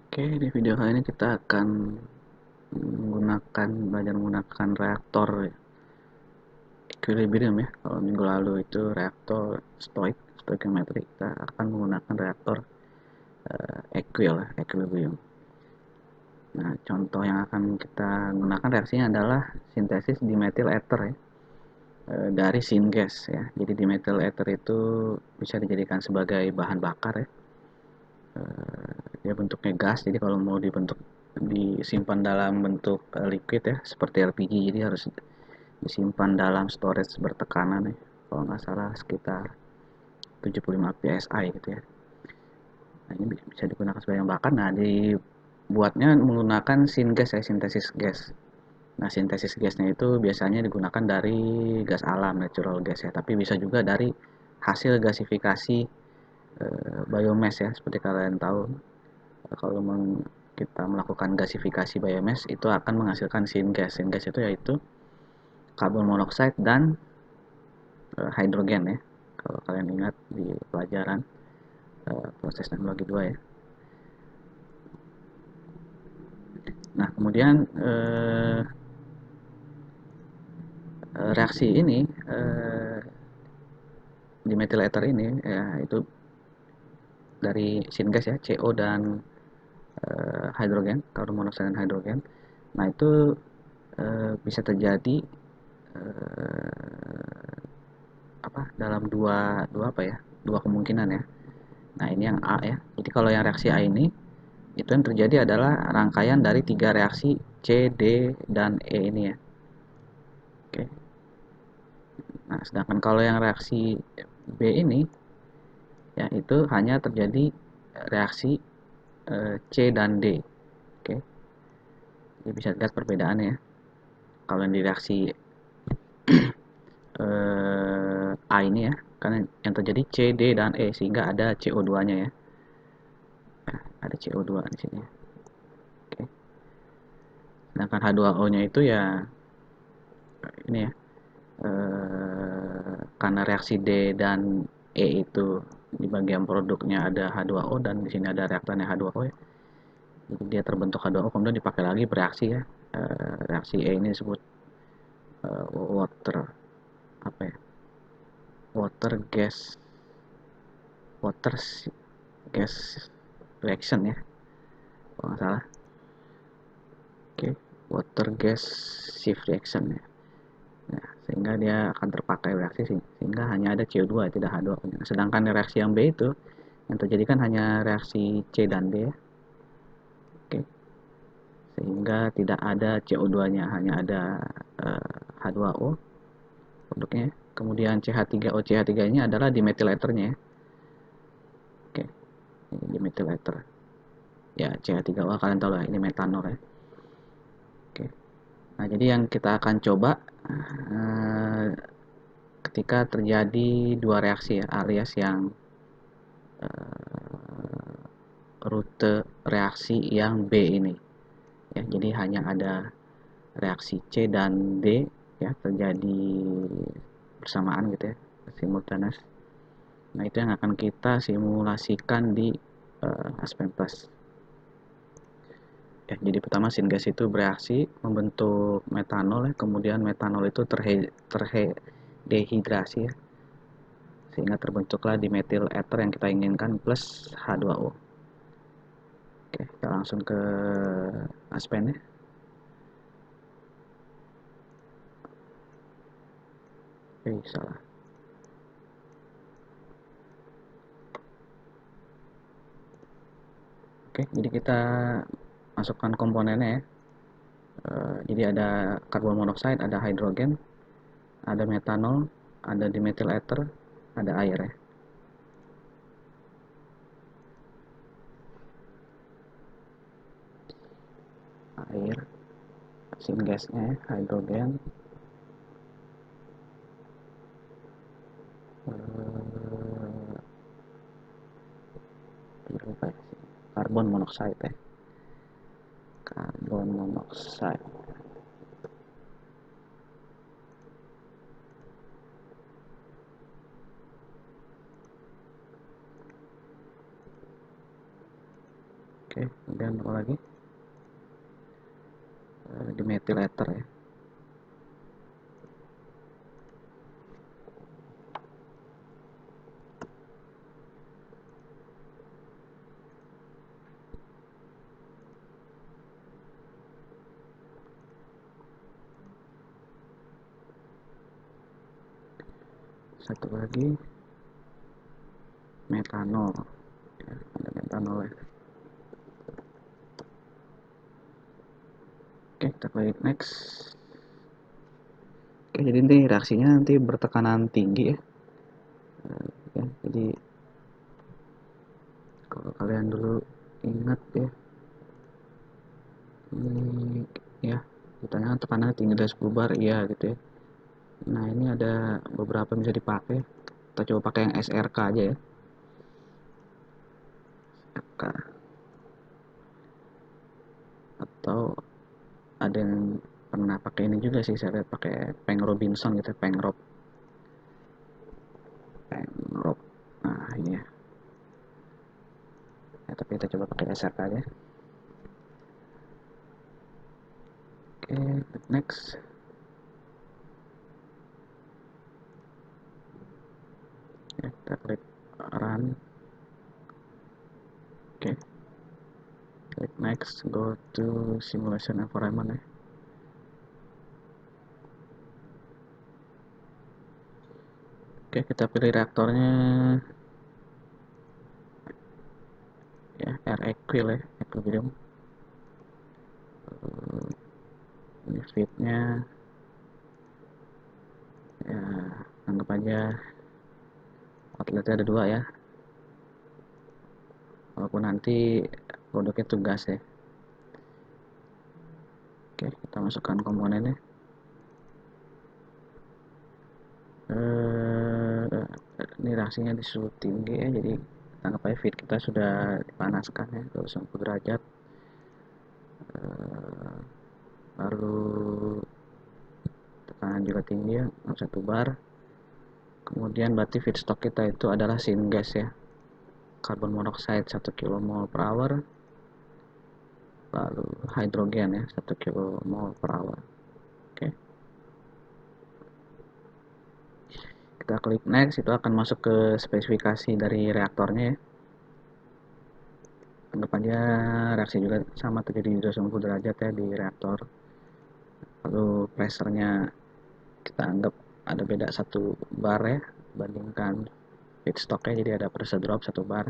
Oke, di video kali ini kita akan belajar menggunakan reaktor equilibrium ya. Kalau minggu lalu itu reaktor stoichiometry, kita akan menggunakan reaktor equilibrium. Nah, contoh yang akan kita gunakan reaksinya adalah sintesis dimethyl ether ya, dari syngas ya. Jadi dimethyl ether itu bisa dijadikan sebagai bahan bakar ya. Dia bentuknya gas, jadi kalau mau disimpan dalam bentuk liquid ya, seperti LPG, jadi harus disimpan dalam storage bertekanan ya, kalau nggak salah sekitar 75 psi gitu ya. Nah, ini bisa digunakan sebagai bakar. Nah, dibuatnya menggunakan syngas ya, sintesis gas. Nah, sintesis gasnya itu biasanya digunakan dari gas alam, natural gas ya, tapi bisa juga dari hasil gasifikasi biomass ya, seperti kalian tahu. Kalau kita melakukan gasifikasi biomass itu akan menghasilkan syngas. Syngas itu yaitu karbon monoksida dan hidrogen ya. Kalau kalian ingat di pelajaran proses teknologi 2 ya. Nah, kemudian reaksi ini di methyl ether ini ya, itu dari syngas ya, CO dan hidrogen, karbon monoksida dan hidrogen. Nah, itu bisa terjadi dalam dua kemungkinan ya. Nah, ini yang A ya. Jadi kalau yang reaksi A ini, itu yang terjadi adalah rangkaian dari tiga reaksi C, D, dan E ini ya. Oke. Nah, sedangkan kalau yang reaksi B ini, ya itu hanya terjadi reaksi C dan D. Oke. Jadi bisa lihat perbedaannya ya. Kalau yang di reaksi A ini ya, karena yang terjadi C, D, dan E, sehingga ada CO2-nya ya. Nah, ada CO2 di sini. Oke. Sedangkan H2O-nya itu ya ini ya, karena reaksi D dan E itu di bagian produknya ada H2O dan di sini ada reaktannya H2O ya. Jadi dia terbentuk H2O kemudian dipakai lagi bereaksi ya. Reaksi E ini disebut water apa ya? Water water gas reaction ya. Kalau nggak salah. Oke, water gas shift reaction ya. Nah, sehingga dia akan terpakai reaksi sehingga hanya ada CO2 tidak H2O. Sedangkan reaksi yang B itu yang terjadi kan hanya reaksi C dan D ya. Oke. Sehingga tidak ada CO2-nya, hanya ada H2O produknya. Kemudian CH3O, CH3 ini adalah dimethyl ethernya ya. Oke, ini dimethyl ether. Ya, CH3O kalian tahu lah, ini metanol ya. Oke. Nah, jadi yang kita akan coba ketika terjadi dua reaksi ya, alias yang rute reaksi yang B ini. Ya, jadi hanya ada reaksi C dan D ya terjadi bersamaan gitu ya, simultaneous. Nah, itu yang akan kita simulasikan di Aspentas. Ya, jadi pertama syngas itu bereaksi membentuk metanol ya, kemudian metanol itu terdehidrasi ya, sehingga terbentuklah dimethyl ether yang kita inginkan plus H2O. Oke, kita langsung ke Aspen ya. Salah. Oke, jadi kita masukkan komponennya ya. Jadi ada karbon monoksida, ada hidrogen, ada metanol, ada dimethyl ether, ada air ya. Air, syngasnya ya, hidrogen, karbon monoksida ya. Karbon monoksida. Oke, kemudian apa lagi? Dimethyl ether ya. Satu lagi metanol ya, ada metanol ya. Oke, kita klik next. Oke, jadi ini reaksinya nanti bertekanan tinggi ya. Ya, jadi kalau kalian dulu ingat ya, ini ya ditanya tekanannya tinggi dari 10 bar, iya gitu ya. Nah, ini ada beberapa yang bisa dipakai. Kita coba pakai yang SRK aja ya. SRK. Atau ada yang pernah pakai ini juga sih, saya lihat pakai Peng Robinson gitu, Pengrop. Nah, ini ya. Ya, tapi kita coba pakai SRK aja. Oke, next. Ya, kita klik run. Oke, klik next, go to simulation environment ya. Oke, kita pilih reaktornya ya, air equil ya, equilibrium. Ini feednya ya, anggap aja outletnya ada 2 ya, walaupun nanti produknya tugas ya. Oke, kita masukkan komponennya. Ini reaksinya di suhu tinggi ya, jadi anggap aja feed kita sudah dipanaskan ya 250 derajat. Lalu tekanan juga tinggi ya, 1 bar. Kemudian berarti feedstock kita itu adalah syngas ya, karbon monoksida 1 kmol per hour, lalu hidrogen ya 1 kmol per hour. Oke, kita klik next, itu akan masuk ke spesifikasi dari reaktornya ya. Anggap aja reaksi juga sama, terjadi di 250 derajat ya di reaktor. Lalu pressernya kita anggap ada beda 1 bar ya, bandingkan feedstocknya, jadi ada pressure drop 1 bar,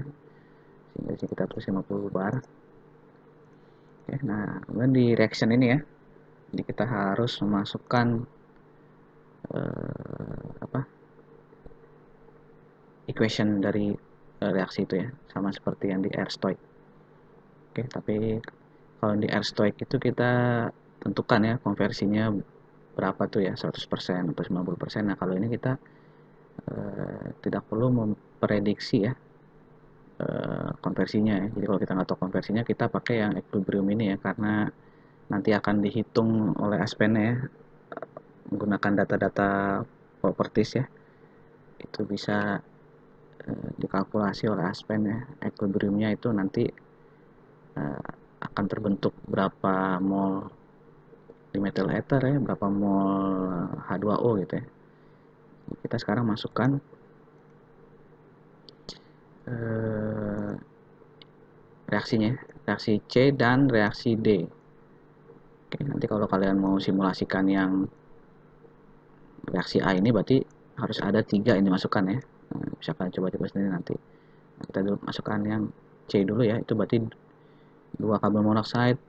sehingga kita tulis 50 bar. Oke, nah kemudian di reaction ini ya, jadi kita harus memasukkan apa, equation dari reaksi itu ya, sama seperti yang di air stoic. Oke, tapi kalau di air stoic itu kita tentukan ya konversinya berapa tuh ya, 100% atau 90%. Nah, kalau ini kita tidak perlu memprediksi ya konversinya ya. Jadi kalau kita nggak tahu konversinya, kita pakai yang equilibrium ini ya, karena nanti akan dihitung oleh Aspen ya, menggunakan data-data properties ya. Itu bisa dikalkulasi oleh Aspen ya. Equilibriumnya itu nanti akan terbentuk berapa mol dimethyl ether ya, berapa mol H2O gitu ya. Kita sekarang masukkan reaksinya, reaksi C dan reaksi D. Oke, nanti kalau kalian mau simulasikan yang reaksi A ini, berarti harus ada 3 ini masukkan ya. Nah, bisa kalian coba-coba sendiri nanti. Nah, kita dulu masukkan yang C dulu ya, itu berarti 2 karbon monoksida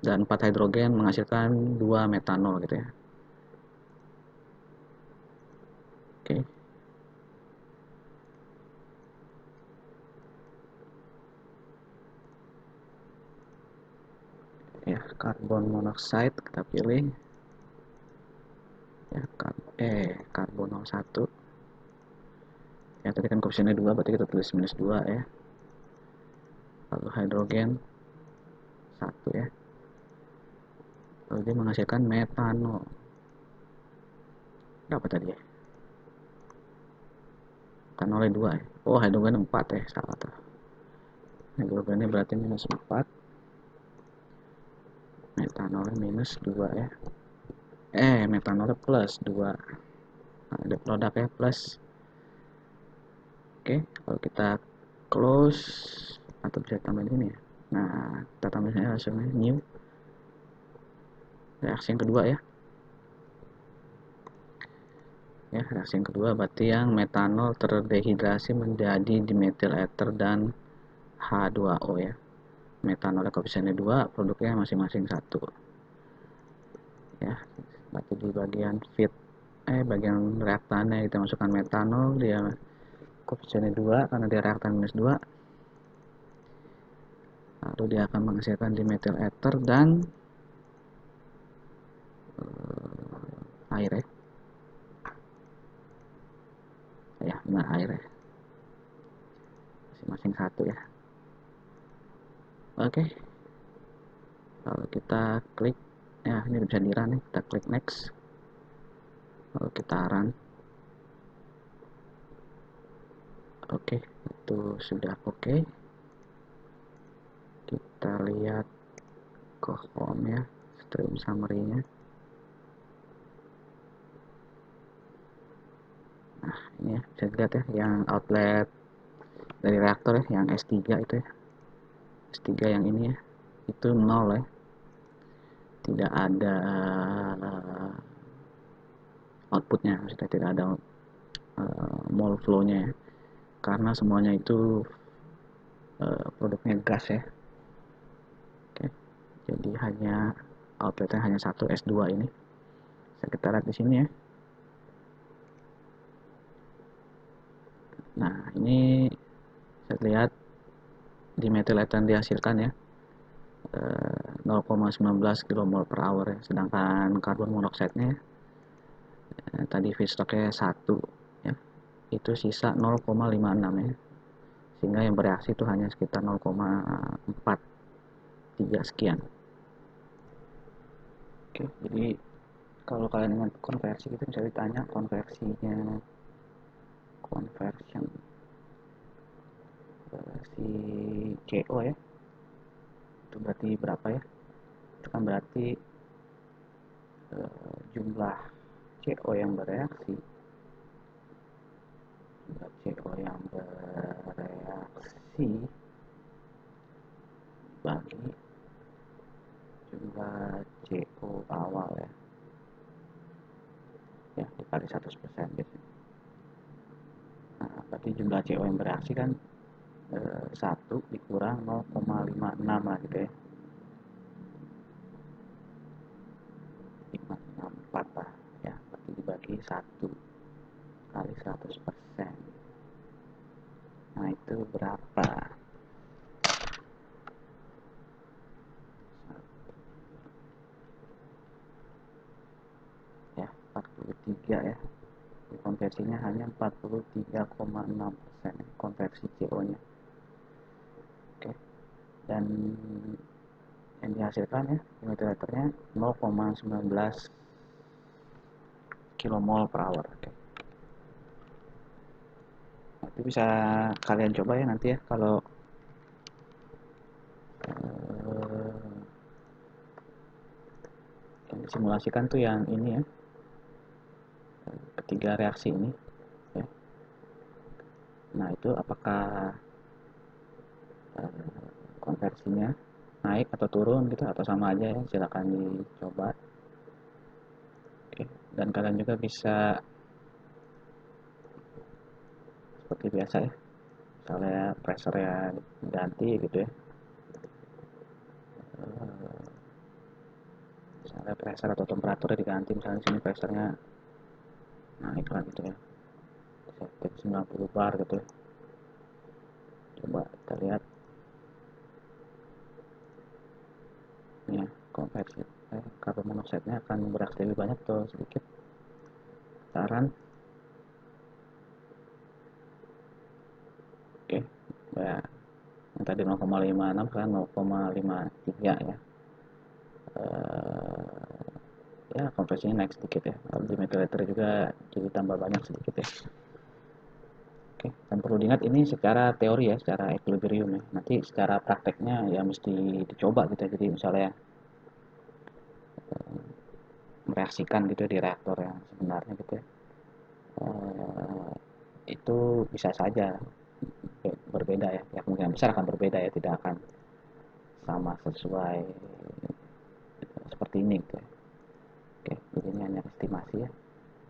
dan 4 hidrogen menghasilkan 2 metanol gitu ya. Oke. Ya, karbon monoksida kita pilih ya, karbon 01 ya, tadi kan koefisiennya 2, berarti kita tulis minus 2 ya. Lalu hidrogen 1 ya, lalu dia menghasilkan metanol. Berapa tadi ya? Metanolnya 2 ya. Oh, hidrogen 4 ya, salah tuh. heglogennya berarti minus 4, metanolnya minus 2 ya, metanolnya plus 2. Nah, ada produknya plus. Oke, kalau kita close atau bisa tambahin ini ya. Nah, kita tambahin langsungnya new, reaksi yang kedua ya. Ya, reaksi yang kedua berarti yang metanol terdehidrasi menjadi dimethyl ether dan H2O ya. Metanolnya koefisiennya 2, produknya masing-masing 1. Ya, berarti di bagian bagian reaktannya kita masukkan metanol, dia koefisiennya 2 karena dia reaktan minus 2. Lalu dia akan menghasilkan dimethyl ether dan air ya. Ya, benar air ya. Masing-masing 1 ya. Oke. Kalau kita klik, ya ini bisa di run ya. Kita klik next. Lalu kita run. Oke, itu sudah oke. Kita lihat ke home ya, stream summary-nya. Nah, ini ya, bisa dilihat ya, yang outlet dari reaktor ya, yang S3 itu ya. S3 yang ini ya, itu 0 ya. Tidak ada outputnya, maksudnya tidak ada mole flow-nya ya. Karena semuanya itu produknya gas ya. Oke. Jadi hanya outletnya hanya satu S2 ini. Bisa kita lihat di sini ya. Nah, ini saya lihat dimethyl ether dihasilkan ya 0,19 kmol per hour ya. Sedangkan karbon monoksida tadi feedstocknya 1 ya. Itu sisa 0,56 ya. Sehingga yang bereaksi itu hanya sekitar 0,43 sekian. Oke, jadi kalau kalian ingin konversi gitu bisa ditanya konversinya, conversion si CO ya, itu berarti berapa ya, itu kan berarti jumlah CO yang bereaksi, bagi jumlah CO awal ya, dikali 100% gitu. Nah, berarti jumlah CO yang bereaksi kan 1 dikurang 0,56 lah gitu ya, 564 lah ya, berarti dibagi 1 kali 100%. Nah, itu berapa? Ya, 43 ya. Konversinya hanya 43,6% konversi CO-nya. Oke. Dan yang dihasilkan ya, dimethylternya 0,19 kmol per hour. Oke. Nah, itu bisa kalian coba ya nanti ya, kalau yang disimulasikan tuh yang ini ya, ketiga reaksi ini ya. Nah, itu apakah konversinya naik atau turun gitu atau sama aja ya, silakan dicoba. Oke. Dan kalian juga bisa seperti biasa ya, misalnya pressure ya diganti gitu ya, misalnya pressure atau temperaturnya diganti, misalnya sini pressure-nya naik lah gitu ya, setting 90 bar gitu ya. Coba kita lihat ini ya, konversi karbon monoksida akan bereaksi lebih banyak atau sedikit. Saran oke ya, yang tadi 0,56 sekarang 0,53 ya. Ya konversinya naik sedikit ya, lalu di methyl ether juga jadi tambah banyak sedikit ya. Oke, dan perlu diingat ini secara teori ya, secara equilibrium ya. Nanti secara prakteknya ya mesti dicoba gitu ya. Jadi misalnya mereaksikan gitu ya di reaktor yang sebenarnya gitu ya. Eh, itu bisa saja berbeda ya. Ya kemungkinan besar akan berbeda ya, tidak akan sama sesuai seperti ini gitu ya. Oke, jadi ini hanya estimasi ya.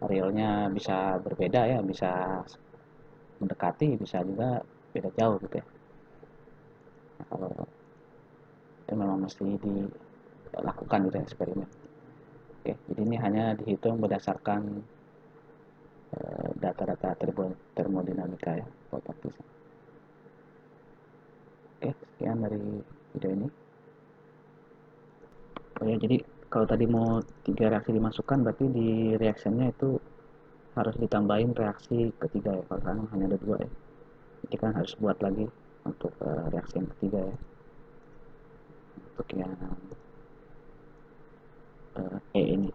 Realnya bisa berbeda ya, bisa mendekati, bisa juga beda jauh gitu ya. Nah, kalau itu memang mesti dilakukan gitu ya, eksperimen. Oke, jadi ini hanya dihitung berdasarkan data-data termodinamika ya, properties. Oke, sekian dari video ini. Oh ya, jadi kalau tadi mau 3 reaksi dimasukkan, berarti di reactionnya itu harus ditambahin reaksi ketiga ya. Kalau sekarang hanya ada 2 ya. Jadi kan harus buat lagi untuk reaksi yang ketiga ya. Untuk yang E ini.